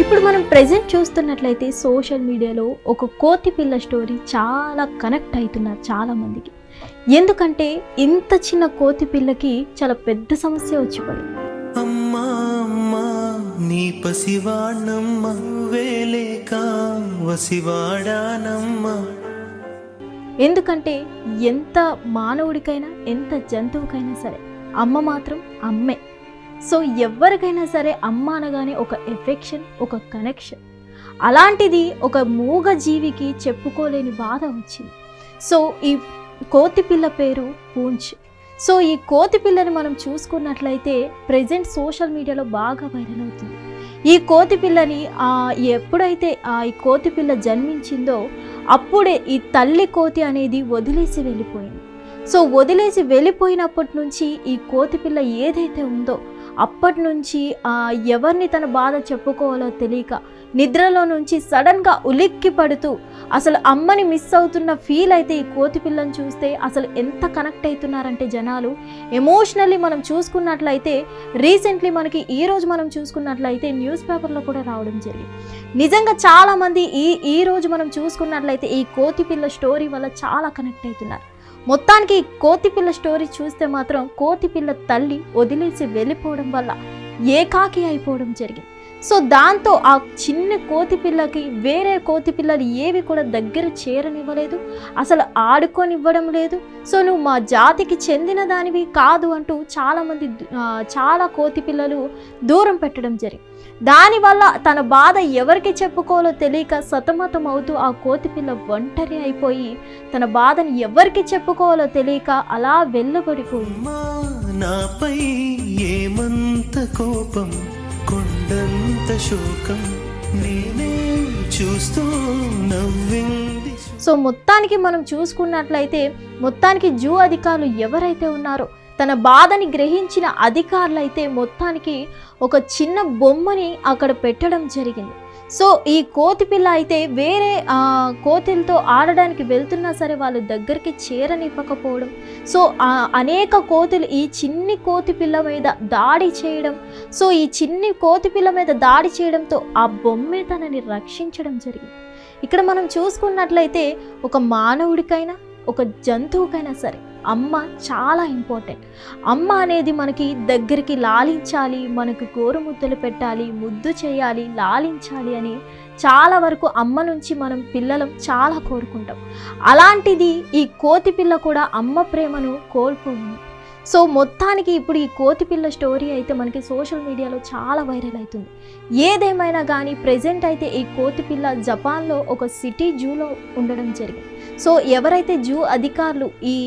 ఇప్పుడు మనం ప్రెజెంట్ చూస్తున్నట్లయితే సోషల్ మీడియాలో ఒక కోతి పిల్ల స్టోరీ చాలా కనెక్ట్ అవుతున్నారు చాలా మందికి. ఎందుకంటే ఇంత చిన్న కోతి పిల్లకి చాలా పెద్ద సమస్య వచ్చి పడింది. అమ్మా అమ్మా నీ పసివాణమ్మ వేలేక వసివాడానమ్మ. ఎందుకంటే ఎంత మానవుడికైనా ఎంత జంతువుకైనా సరే అమ్మ మాత్రం అమ్మే. సో ఎవరికైనా సరే అమ్మ అనగానే ఒక ఎఫెక్షన్, ఒక కనెక్షన్. అలాంటిది ఒక మూగ జీవికి చెప్పుకోలేని బాధ వచ్చింది. సో ఈ కోతి పిల్ల పేరు పూంచ్. సో ఈ కోతి పిల్లని మనం చూసుకున్నట్లయితే ప్రెజెంట్ సోషల్ మీడియాలో బాగా వైరల్ అవుతుంది. ఈ కోతి పిల్లని ఎప్పుడైతే ఈ కోతి పిల్ల జన్మించిందో అప్పుడే ఈ తల్లి కోతి అనేది వదిలేసి వెళ్ళిపోయింది. సో వదిలేసి వెళ్ళిపోయినప్పటి నుంచి ఈ కోతి పిల్ల ఏదైతే ఉందో అప్పటి నుంచి ఎవరిని తన బాధ చెప్పుకోవాలో తెలియక నిద్రలో నుంచి సడన్గా ఉలిక్కి పడుతూ అసలు అమ్మని మిస్ అవుతున్న ఫీల్ అయితే ఈ కోతి పిల్లని చూస్తే అసలు ఎంత కనెక్ట్ అవుతున్నారంటే జనాలు ఎమోషనల్లీ. మనం చూసుకున్నట్లయితే రీసెంట్లీ మనకి ఈరోజు మనం చూసుకున్నట్లయితే న్యూస్ పేపర్లో కూడా రావడం జరిగింది. నిజంగా చాలామంది ఈ రోజు మనం చూసుకున్నట్లయితే ఈ కోతి పిల్ల స్టోరీ వల్ల చాలా కనెక్ట్ అవుతున్నారు. మొత్తానికి కోతి పిల్ల స్టోరీ చూస్తే మాత్రం కోతి పిల్ల తల్లి వదిలేసి వెళ్ళిపోవడం వల్ల ఏకాకి అయిపోవడం జరిగింది. సో దాంతో ఆ చిన్న కోతి పిల్లకి వేరే కోతి పిల్లలు ఏవి కూడా దగ్గర చేరనివ్వలేదు, అసలు ఆడుకొనివ్వడం లేదు. సో నువ్వు మా జాతికి చెందిన దానివి కాదు అంటూ చాలామంది చాలా కోతి పిల్లలు దూరం పెట్టడం జరిగింది. దానివల్ల తన బాధ ఎవరికి చెప్పుకోవాలో తెలియక సతమతం అవుతూ ఆ కోతి పిల్ల ఒంటరి అయిపోయి తన బాధని ఎవరికి చెప్పుకోవాలో తెలియక అలా వెళ్ళబడిపోయింది. నాపై ఏమంత కోపం, కొండంత శోకం, నేనే చూస్తూ నవ్వింది. సో మొత్తానికి మనం చూసుకున్నట్లయితే మొత్తానికి జూ అధికారులు ఎవరైతే ఉన్నారో తన బాధని గ్రహించిన అధికారులు అయితే మొత్తానికి ఒక చిన్న బొమ్మని అక్కడ పెట్టడం జరిగింది. సో ఈ కోతి పిల్ల అయితే వేరే కోతులతో ఆడడానికి వెళ్తున్నా సరే వాళ్ళ దగ్గరికి చేరనివ్వకపోవడం. సో అనేక కోతులు ఈ చిన్ని కోతి పిల్ల మీద దాడి చేయడం. సో ఈ చిన్ని కోతి పిల్ల మీద దాడి చేయడంతో ఆ బొమ్మే తనని రక్షించడం జరిగింది. ఇక్కడ మనం చూసుకున్నట్లయితే ఒక మానవుడికైనా ఒక జంతువుకైనా సరే అమ్మ చాలా ఇంపార్టెంట్. అమ్మ అనేది మనకి దగ్గరికి లాలించాలి, మనకు గోరుముద్దలు పెట్టాలి, ముద్దు చేయాలి, లాలించాలి అని చాలా వరకు అమ్మ నుంచి మనం పిల్లలం చాలా కోరుకుంటాం. అలాంటిది ఈ కోతి పిల్ల కూడా అమ్మ ప్రేమను కోల్పోయింది. సో మొత్తానికి ఇప్పుడు ఈ కోతి పిల్ల స్టోరీ అయితే మనకి సోషల్ మీడియాలో చాలా వైరల్ అవుతుంది. ఏదేమైనా కానీ ప్రెజెంట్ అయితే ఈ కోతి పిల్ల జపాన్లో ఒక సిటీ జూలో ఉండడం జరిగింది. సో ఎవరైతే జూ అధికారులు ఈ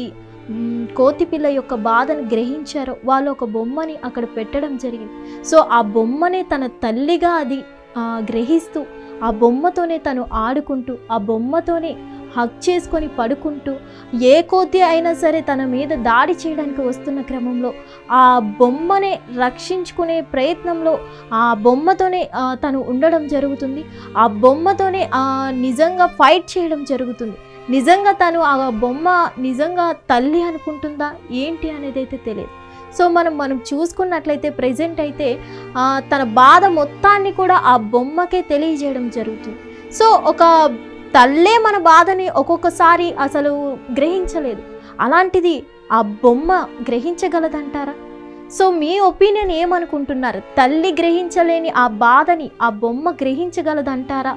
కోతి పిల్ల యొక్క బాధను గ్రహించారో వాళ్ళు ఒక బొమ్మని అక్కడ పెట్టడం జరిగింది. సో ఆ బొమ్మనే తన తల్లిగా అది గ్రహిస్తూ ఆ బొమ్మతోనే తను ఆడుకుంటూ ఆ బొమ్మతోనే హగ్ చేసుకొని పడుకుంటూ ఏ కోతి అయినా సరే తన మీద దాడి చేయడానికి వస్తున్న క్రమంలో ఆ బొమ్మనే రక్షించుకునే ప్రయత్నంలో ఆ బొమ్మతోనే తను ఉండడం జరుగుతుంది. ఆ బొమ్మతోనే నిజంగా ఫైట్ చేయడం జరుగుతుంది. నిజంగా తను ఆ బొమ్మ నిజంగా తల్లి అనుకుంటుందా ఏంటి అనేది అయితే తెలియదు. సో మనం చూసుకున్నట్లయితే ప్రెజెంట్ అయితే తన బాధ మొత్తాన్ని కూడా ఆ బొమ్మకే తెలియజేయడం జరుగుతుంది. సో ఒక తల్లే మన బాధని ఒక్కొక్కసారి అసలు గ్రహించలేదు, అలాంటిది ఆ బొమ్మ గ్రహించగలదంటారా? సో మీ ఒపీనియన్ ఏమనుకుంటున్నారు? తల్లి గ్రహించలేని ఆ బాధని ఆ బొమ్మ గ్రహించగలదంటారా?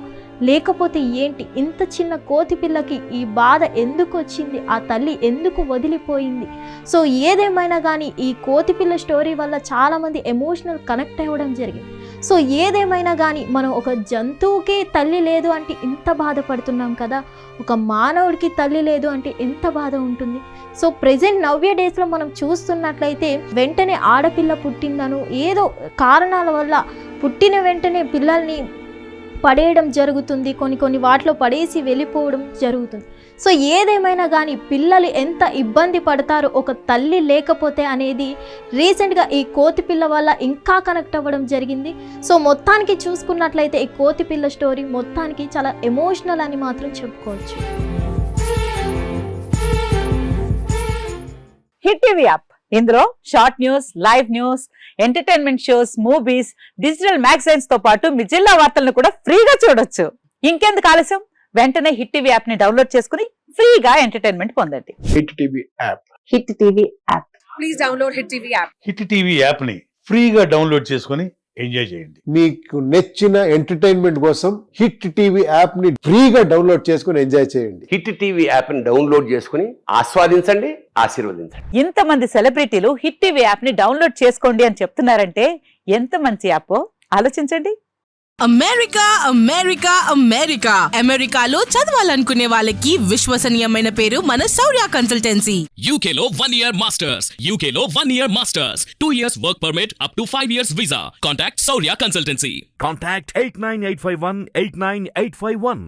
లేకపోతే ఏంటి? ఇంత చిన్న కోతి పిల్లకి ఈ బాధ ఎందుకు వచ్చింది? ఆ తల్లి ఎందుకు వదిలిపోయింది? సో ఏదేమైనా కానీ ఈ కోతి పిల్ల స్టోరీ వల్ల చాలామంది ఎమోషనల్ కనెక్ట్ అవ్వడం జరిగింది. సో ఏదేమైనా కానీ మనం ఒక జంతువుకే తల్లి లేదు అంటే ఇంత బాధపడుతున్నాం కదా, ఒక మానవుడికి తల్లి లేదు అంటే ఎంత బాధ ఉంటుంది? సో ప్రెజెంట్ నవ్య డేస్లో మనం చూస్తున్నట్లయితే వెంటనే ఆడపిల్ల పుట్టిందను ఏదో కారణాల వల్ల పుట్టిన వెంటనే పిల్లల్ని పడేయడం జరుగుతుంది, కొన్ని వాటిలో పడేసి వెళ్ళిపోవడం జరుగుతుంది. సో ఏదేమైనా కానీ పిల్లలు ఎంత ఇబ్బంది పడతారో ఒక తల్లి లేకపోతే అనేది రీసెంట్గా ఈ కోతి పిల్ల వల్ల ఇంకా కనెక్ట్ అవ్వడం జరిగింది. సో మొత్తానికి చూసుకున్నట్లయితే ఈ కోతి పిల్ల స్టోరీ మొత్తానికి చాలా ఎమోషనల్ అని మాత్రం చెప్పుకోవచ్చు. హిట్ టీవీ యాప్ ఇందులో short news, live news, entertainment shows, movies, digital magazines తో పాటు మీ జిల్లా వార్తలను కూడా ఫ్రీగా చూడొచ్చు. ఇంకెందుకు ఆలస్యం, వెంటనే హిట్ టీవీ యాప్ ని డౌన్లోడ్ చేసుకుని ఫ్రీగా ఎంటర్టైన్మెంట్ పొందండి. Hit TV app. Hit TV app. Please download Hit TV app. Hit TV app ని ఫ్రీగా డౌన్లోడ్ చేసుకొని ఎంజాయ్ చేయండి. మీకు నచ్చిన ఎంటర్టైన్మెంట్ కోసం హిట్ టీవీ యాప్ ని ఫ్రీగా డౌన్లోడ్ చేసుకుని ఎంజాయ్ చేయండి. హిట్ టీవీ యాప్ ని డౌన్లోడ్ చేసుకుని ఆస్వాదించండి, ఆశీర్వదించండి. ఇంతమంది సెలబ్రిటీలు హిట్ టీవీ యాప్ ని డౌన్లోడ్ చేసుకోండి అని చెప్తున్నారంటే ఎంత మంచి యాప్ ఆలోచించండి. అమెరికా అమెరికా అమెరికా అమెరికాలో చదవాలనుకునే వాళ్ళకి విశ్వసనీయమైన పేరు మన శౌర్య consultancy. UK Law 1 Year Masters. UK Law 1 Year Masters. 2 years work permit up to 5 years visa. Contact Saurya Consultancy. Contact 89851 89851.